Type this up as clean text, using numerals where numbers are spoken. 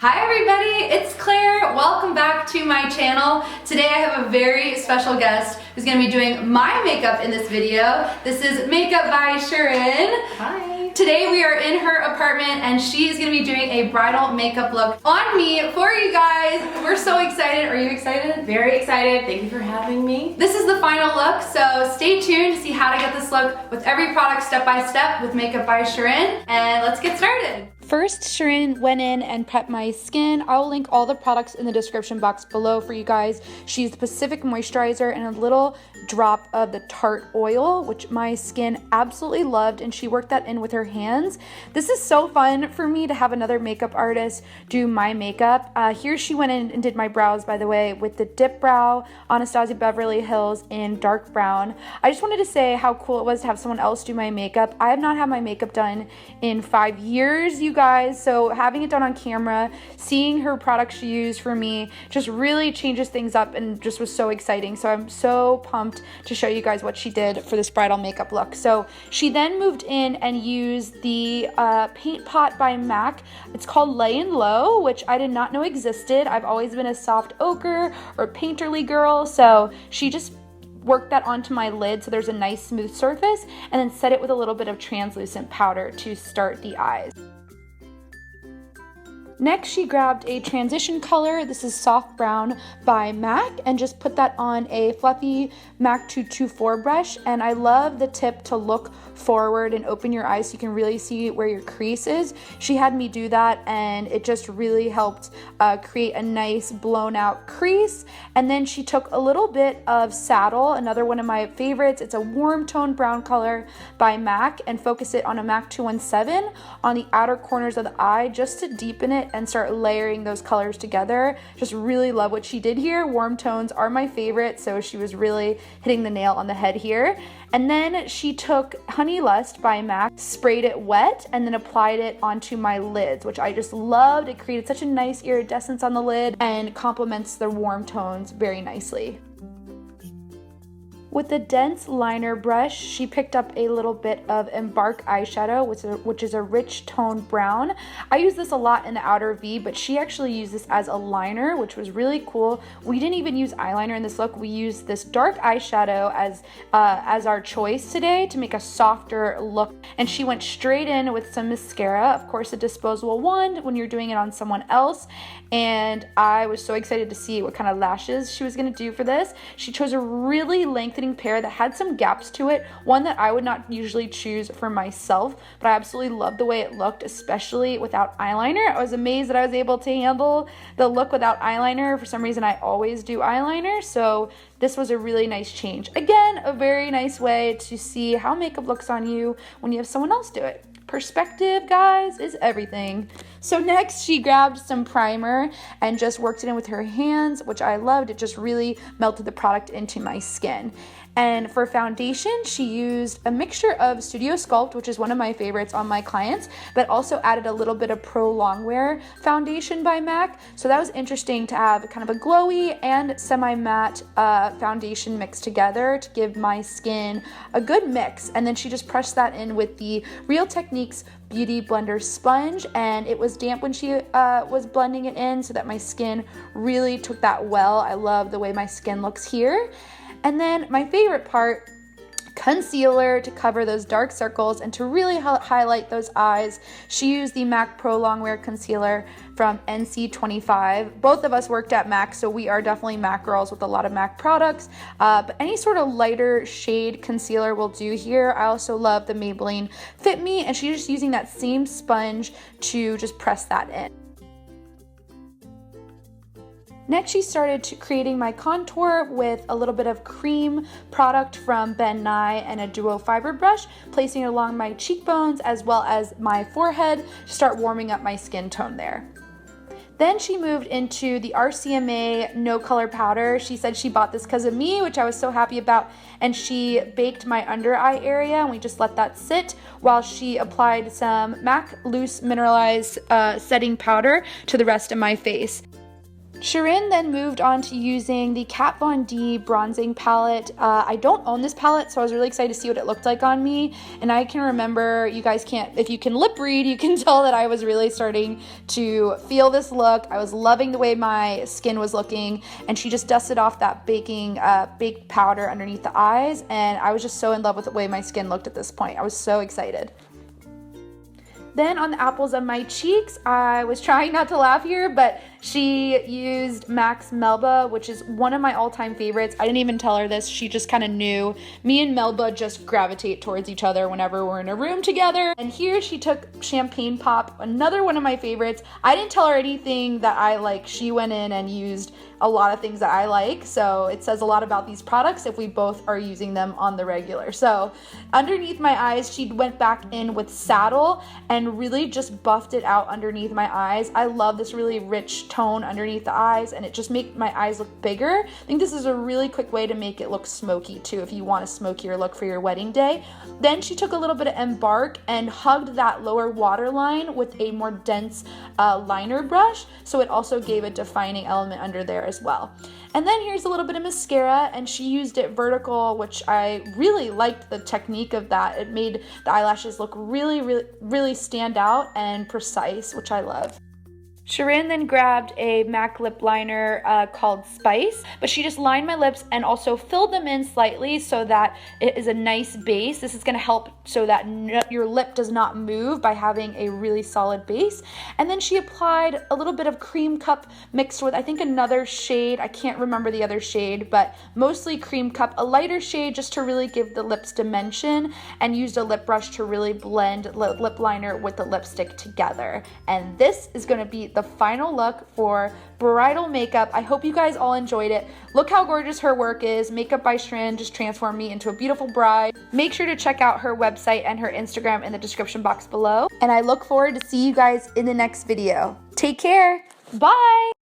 Hi everybody, it's Claire. Welcome back to my channel. Today I have a very special guest who's going to be doing my makeup in this video. This is Makeup by Sharon. Hi. Today we are in her apartment and she's going to be doing a bridal makeup look on me for you guys. We're so excited. Are you excited? Very excited. Thank you for having me. This is the final look, so stay tuned to see how to get this look with every product step by step with Makeup by Sharon. And let's get started. First, Sharon went in and prepped my skin. I'll link all the products in the description box below for you guys. She used the Pacifica Moisturizer and a little drop of the Tarte oil, which my skin absolutely loved, and she worked that in with her hands. This is so fun for me to have another makeup artist do my makeup. Here she went in and did my brows, by the way, with the Dipbrow Anastasia Beverly Hills in dark brown. I just wanted to say how cool it was to have someone else do my makeup. I have not had my makeup done in 5 years, you guys, so having it done on camera, seeing her products she used for me just really changes things up and just was so exciting. So I'm so pumped to show you guys what she did for this bridal makeup look. So she then moved in and used the paint pot by MAC. It's called Layin Low, which I did not know existed. I've always been a soft ochre or painterly girl, so she just worked that onto my lid so there's a nice smooth surface, and then set it with a little bit of translucent powder to start the eyes. Next, she grabbed a transition color. This is Soft Brown by MAC, and just put that on a fluffy MAC 224 brush. And I love the tip to look forward and open your eyes so you can really see where your crease is. She had me do that, and it just really helped create a nice blown out crease. And then she took a little bit of Saddle, another one of my favorites. It's a warm tone brown color by MAC, and focus it on a MAC 217 on the outer corners of the eye just to deepen it and start layering those colors together. Just really love what she did here. Warm tones are my favorite, so she was really hitting the nail on the head here. And then she took Honey Lust by MAC, sprayed it wet, and then applied it onto my lids, which I just loved. It created such a nice iridescence on the lid and complements the warm tones very nicely. With the dense liner brush, she picked up a little bit of Embark eyeshadow, which is a rich toned brown. I use this a lot in the outer V, but she actually used this as a liner, which was really cool. We didn't even use eyeliner in this look. We used this dark eyeshadow as our choice today to make a softer look. And she went straight in with some mascara, of course a disposable one when you're doing it on someone else. And I was so excited to see what kind of lashes she was gonna do for this. She chose a really lengthy pair that had some gaps to it, one that I would not usually choose for myself, but I absolutely loved the way it looked, especially without eyeliner. I was amazed that I was able to handle the look without eyeliner. For some reason I always do eyeliner, so this was a really nice change. Again, a very nice way to see how makeup looks on you when you have someone else do it. Perspective, guys, is everything. So next she grabbed some primer and just worked it in with her hands, which I loved. It just really melted the product into my skin. And for foundation, she used a mixture of Studio Sculpt, which is one of my favorites on my clients, but also added a little bit of Prolongwear foundation by MAC. So that was interesting to have kind of a glowy and semi-matte foundation mixed together to give my skin a good mix. And then she just pressed that in with the Real Techniques Beauty Blender sponge, and it was damp when she was blending it in, so that my skin really took that well. I love the way my skin looks here. And then my favorite part, concealer to cover those dark circles and to really highlight those eyes. She used the MAC Prolongwear concealer from NC25. Both of us worked at MAC, so we are definitely MAC girls with a lot of MAC products, but any sort of lighter shade concealer will do here. I also love the Maybelline Fit Me, and she's just using that same sponge to just press that in. Next, she started creating my contour with a little bit of cream product from Ben Nye and a duo fiber brush, placing it along my cheekbones as well as my forehead to start warming up my skin tone there. Then she moved into the RCMA No Color Powder. She said she bought this because of me, which I was so happy about, and she baked my under eye area, and we just let that sit while she applied some MAC Loose Mineralized Setting Powder to the rest of my face. Shirin then moved on to using the Kat Von D bronzing palette. I don't own this palette, so I was really excited to see what it looked like on me. And I can remember, you guys can't, if you can lip read, you can tell that I was really starting to feel this look. I was loving the way my skin was looking, and she just dusted off that baked powder underneath the eyes, and I was just so in love with the way my skin looked at this point. I was so excited. Then on the apples of my cheeks, I was trying not to laugh here, but she used MAC's Melba, which is one of my all-time favorites. I didn't even tell her this. She just kind of knew. Me and Melba just gravitate towards each other whenever we're in a room together. And here she took Champagne Pop, another one of my favorites. I didn't tell her anything that I like. She went in and used a lot of things that I like, so it says a lot about these products if we both are using them on the regular. So underneath my eyes, she went back in with Saddle and really just buffed it out underneath my eyes. I love this really rich tone underneath the eyes, and it just makes my eyes look bigger. I think this is a really quick way to make it look smoky too, if you want a smokier look for your wedding day. Then she took a little bit of Embark and hugged that lower waterline with a more dense liner brush, so it also gave a defining element under there as well. And then here's a little bit of mascara, and she used it vertical, which I really liked the technique of that. It made the eyelashes look really stand out and precise, which I love. Shirin then grabbed a MAC lip liner called Spice, but she just lined my lips and also filled them in slightly so that it is a nice base. This is going to help so that your lip does not move by having a really solid base. And then she applied a little bit of Crème Cup mixed with, I think, another shade. I can't remember the other shade, but mostly Crème Cup, a lighter shade just to really give the lips dimension, and used a lip brush to really blend lip liner with the lipstick together. And this is going to be the final look for bridal makeup. I hope you guys all enjoyed it. Look how gorgeous her work is. Makeup by Shirin just transformed me into a beautiful bride. Make sure to check out her website and her Instagram in the description box below. And I look forward to see you guys in the next video. Take care. Bye.